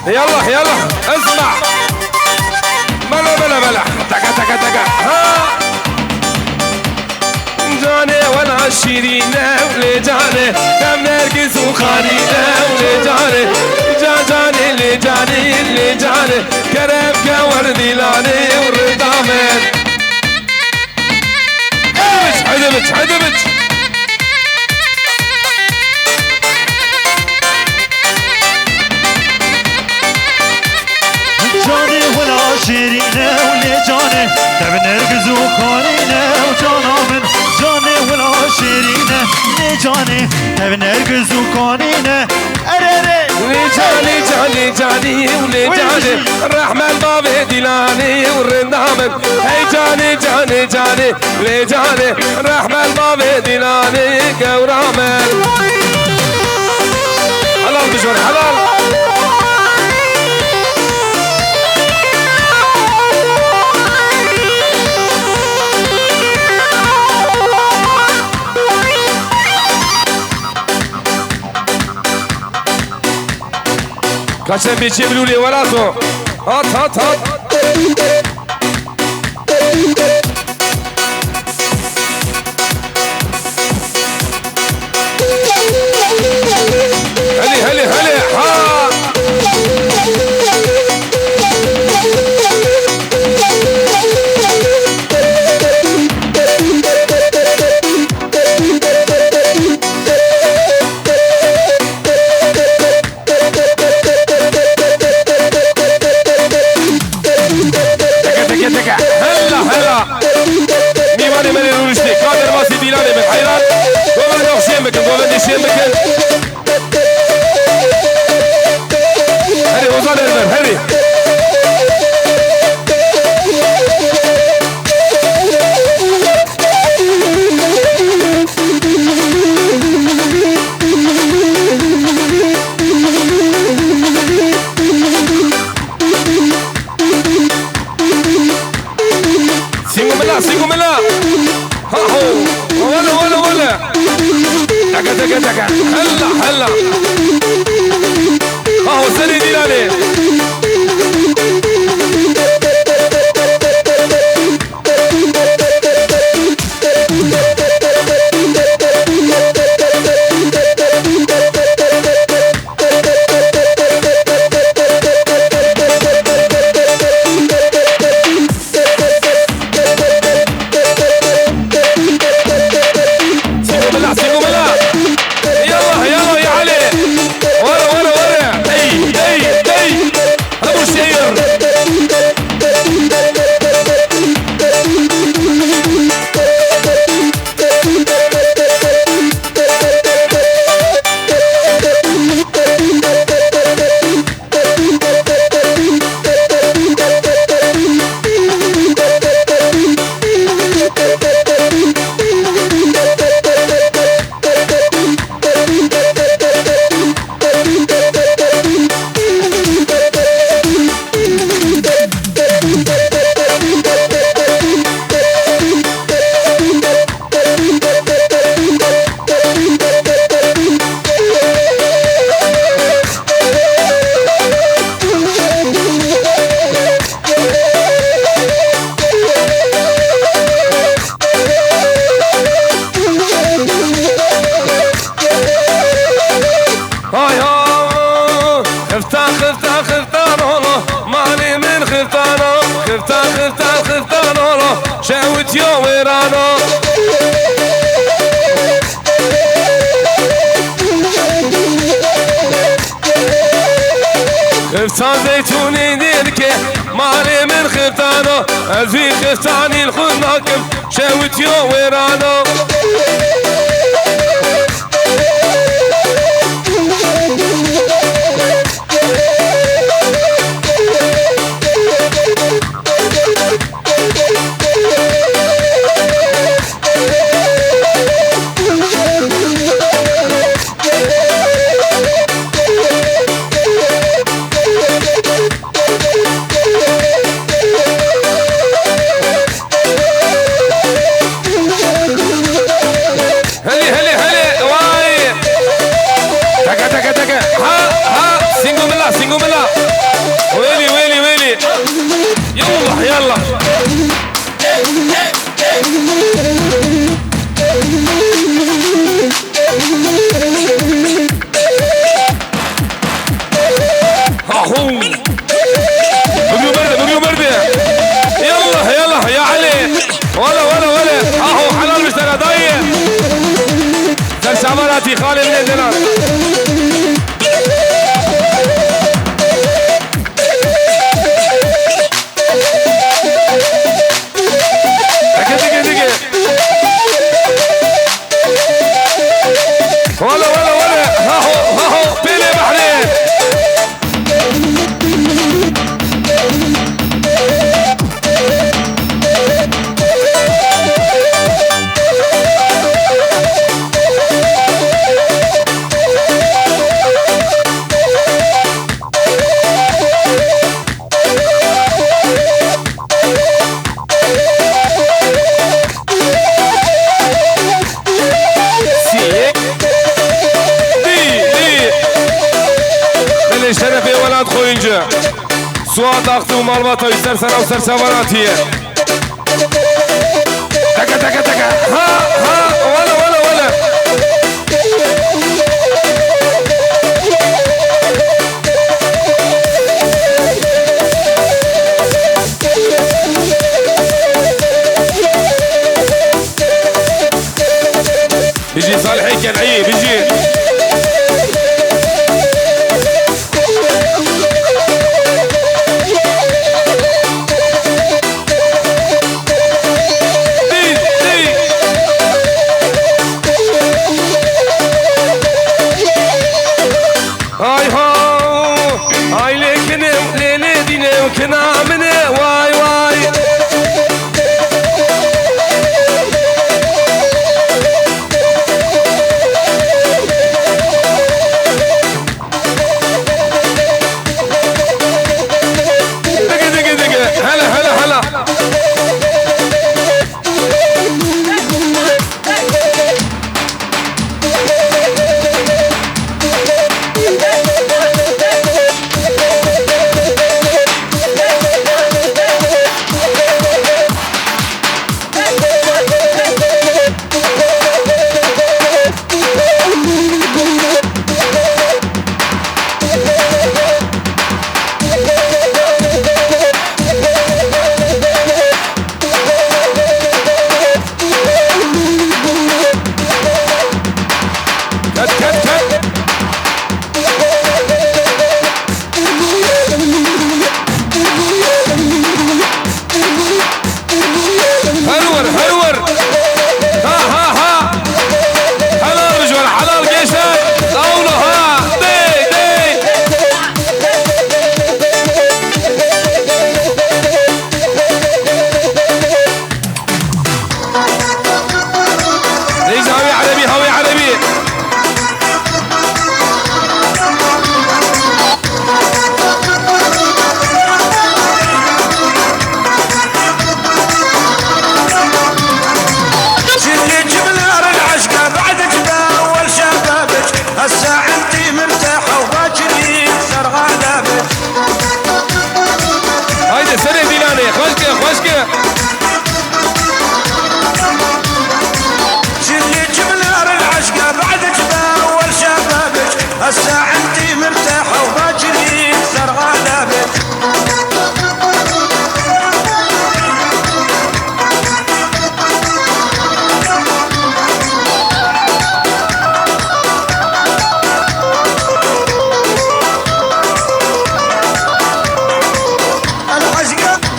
يلا يلا اسمع. بلا بلا بلا تكا تكا تكا ها جاني ولا شيرينة ولي جاني دم نرقص وخانينة ولي جاني جاني اللي جاني اللي جاني كرم كوردي لاني والردامن عدبت عدبت جاني ولا شيرينة ولي جاني دم نرقص وخانينة وجانا من جاني ولا شيرينة ولي جاني دم نرقص وخانينة جاني جاني جاني ولي جاني الرحمن بابي ديلاني والرندامن هي جاني جاني جاني ولي جاني الرحمن بابي ديلاني قورامن حلال بجوري حلال كاشن بيجي بلولي وراسو هات هات هات هلي هلي هلي ها هلا هلا ميماني مالي نورشتي قادر ماسي ديلاني من حيران قومن نوخشين بكن قومن نشين بكن هري وصال المر هري سيقو ملا ها هو ولا تكا تكا تكا هلا هلا ها هو سري ديلاني شاوت يوم ويرانو خفتان زيتوني ديركي مالي من خفتانو الفي خفتاني الخناكم شاوت يوم ويرانو اماراتي خالد بن جلال. ولا ها هو بيلي بحرين. شرفي ولاد خوينجا سوا ضغط ومرمطة ويسر سنة وسر سواراتية تكا تكا تكا ها ولا بيجي صالحي كنعيه بيجي كنا مني واي دقي هلا هسا انتي مرتاحة وباجري اكثر غلبك.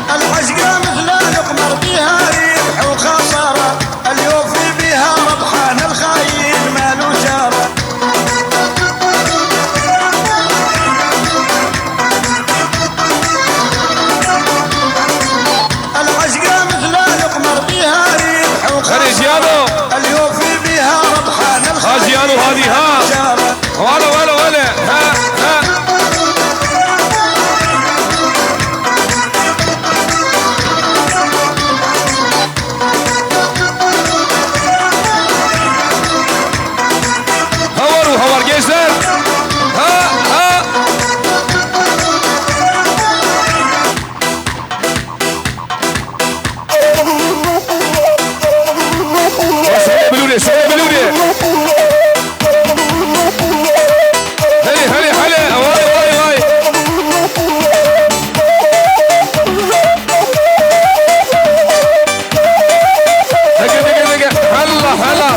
العشقة مثل القمر بها ربح وخسارة، اليوفي بها ربحان الخاين ماله جارة. العشقة مثل القمر بها ربح وخسارة، اليوفي بها ربحان الخاين ماله جارة. ولا ها هور gençler ha شوية بلوني هلي واي دقيقة هلا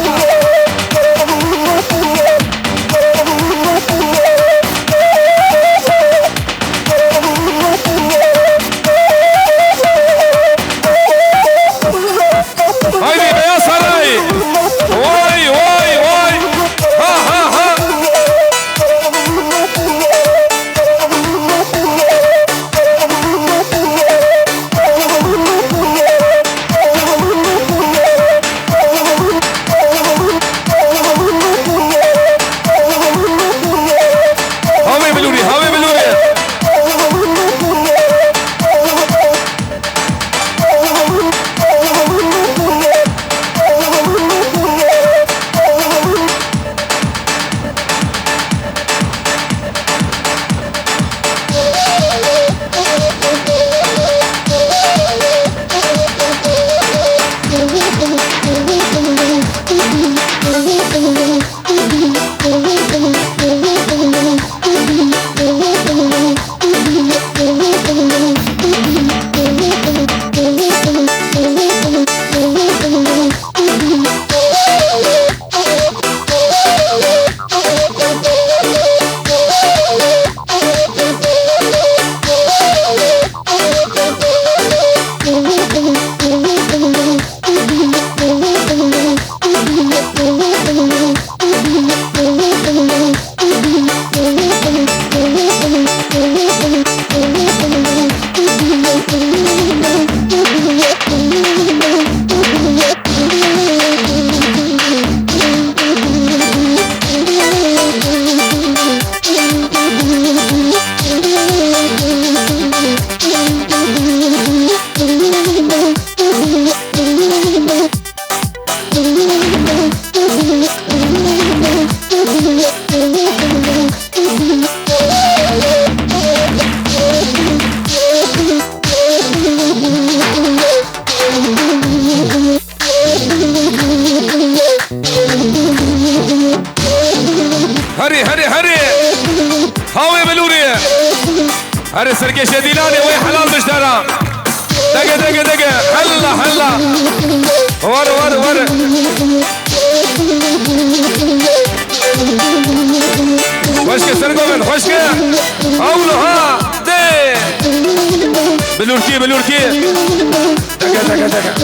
هري سرقي شديلاني وين حلال مشترى دقة دقة دقة حلا حلا ورا خشكة سرقوا من خشكة أولو ها دي بلوركي دقة دقة دقة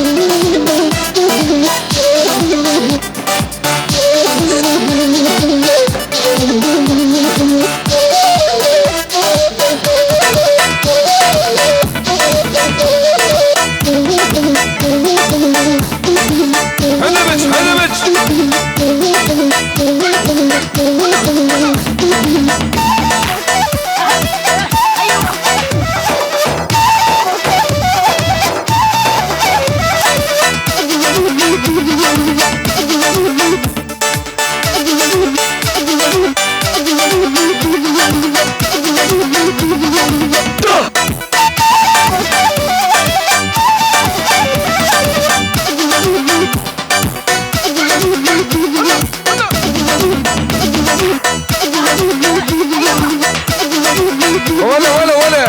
ولا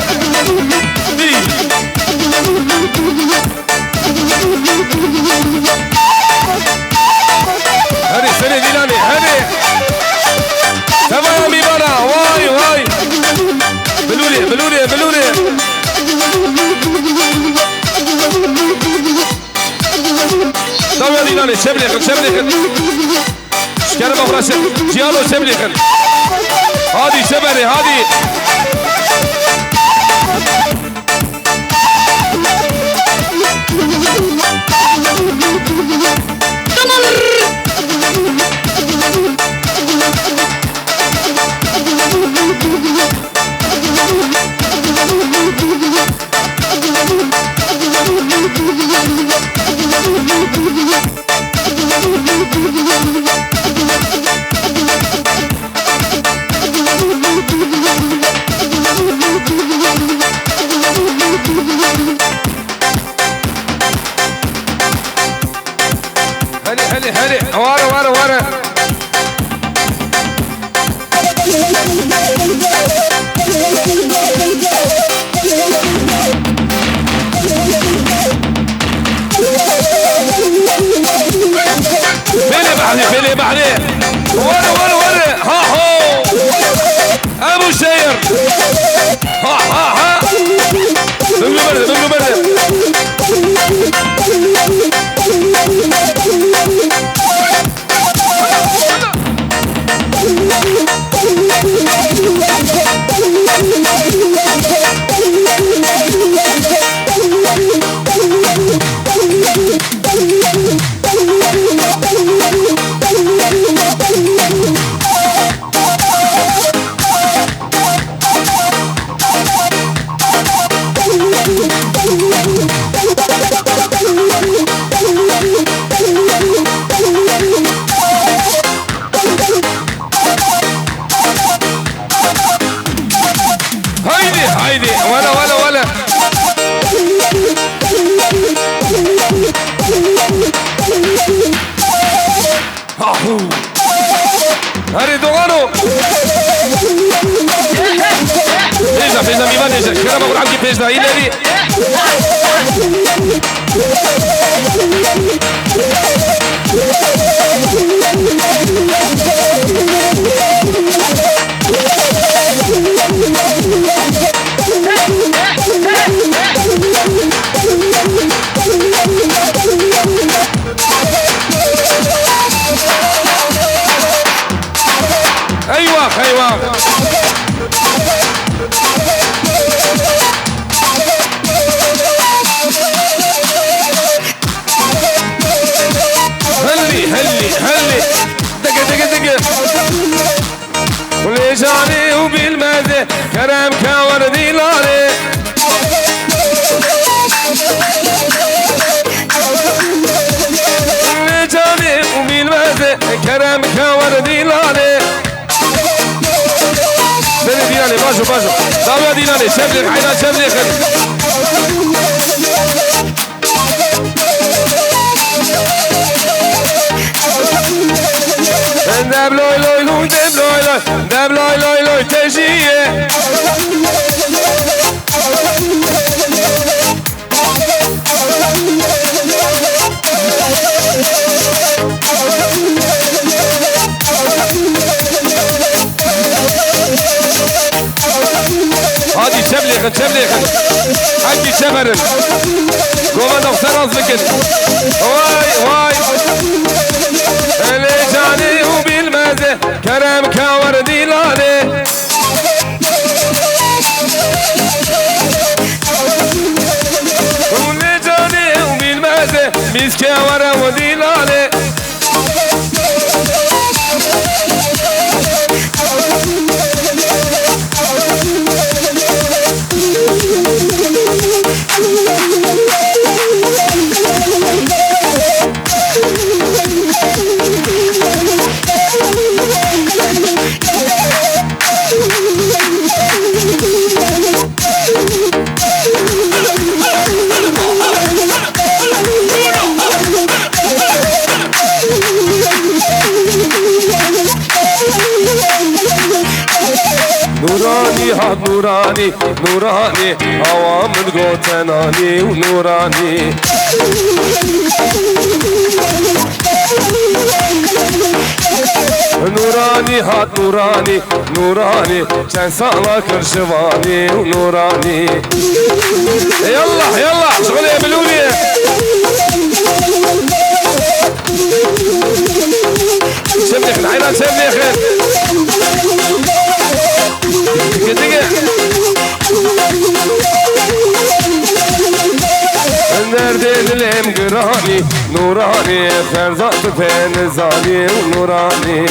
دي هذه سنة ديناني هذه تمام برا واي بلولي تمام ديناني شبليخن شكرا مفرسة جيالو شبليخن هذه شبري هذه هلي ورا فيلي بعدي ورا ها هو ابو شير ها بقلو برد هيدي ولا هاري دوغانو بيجا ميمان بيجا كرام ابو عبد بيجا هيلاري دقيقة ولجاني وبالمزة كرم كوردي لالي لجاني وبالمزة كرم كوردي لالي بني ديناني باشو باشو داويا ديناني شبلك عينان شبلك دب لوي لوي لوي دب لوي لوي دب لوي لوي لوي تجيه هادي شبليخن شبليخن حكي شبرن قوما دخسر أصبكن واي واي اللي جاني وبالمزة كرم كوردي لالي واللي جاني وبالمزة مسكة ورا ودي لالي نوراني هاد نوراني نوراني هوا من قوتناني ونوراني نوراني هاد نوراني نوراني كان سالك الشواني ونوراني يلا يلا شغل يا بلوني شبني خن عينان شبني خن دقيقة نردين الامقراني نوراني فرزات فين زاني ونوراني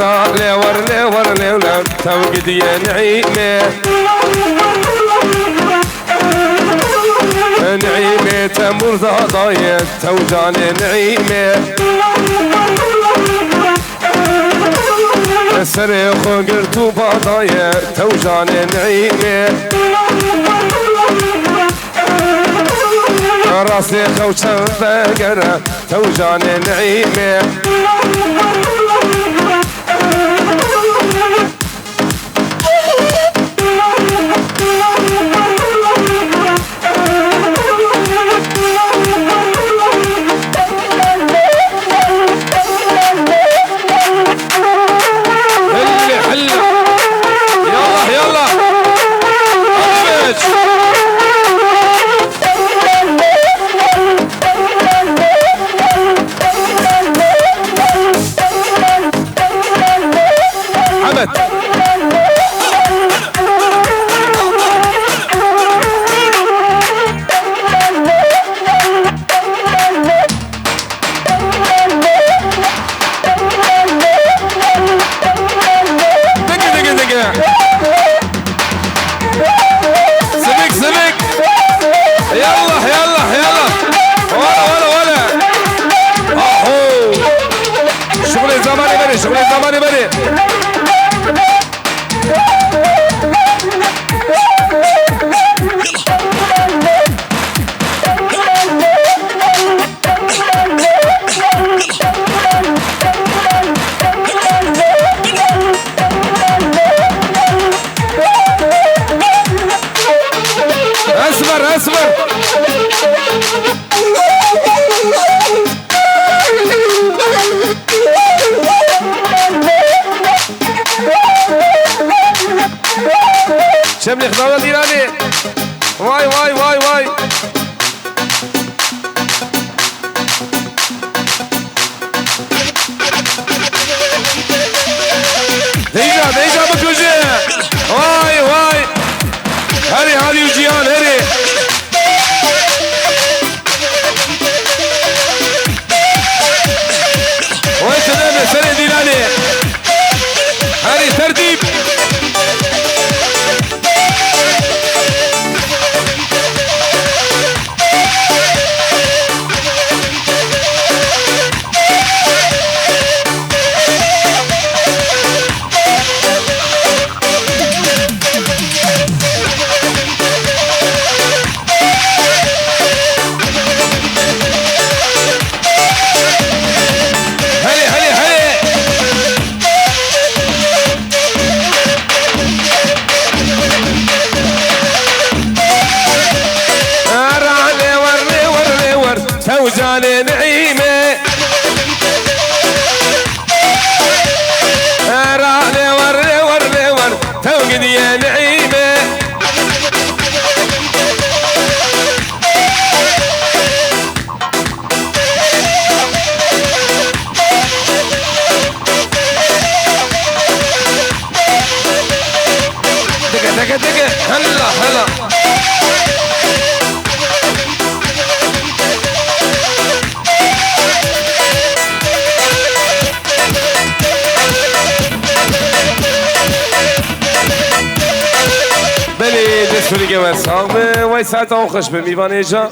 لور لور لور توقد يا نعيمة نعيمة تمر ضايت توجعني نعيمة سريخ قرتو بضايا توجعني نعيمة راسي خوشة بقرة توجعني نعيمة شغل الزمان بدي اصبر اصبر شملي خضار الإيراني واي واي واي واي ديجا بكوجي واي واي هري هري وجيان هري واي سلامة سري ديلاني هري ترتيب توجعني نعيمة رالي ورلي ورلي ور توقد يا نعيمة دقة دقة دقة هلا هلا بله دستوری که وسام وی ساعت آخش به میوانه جا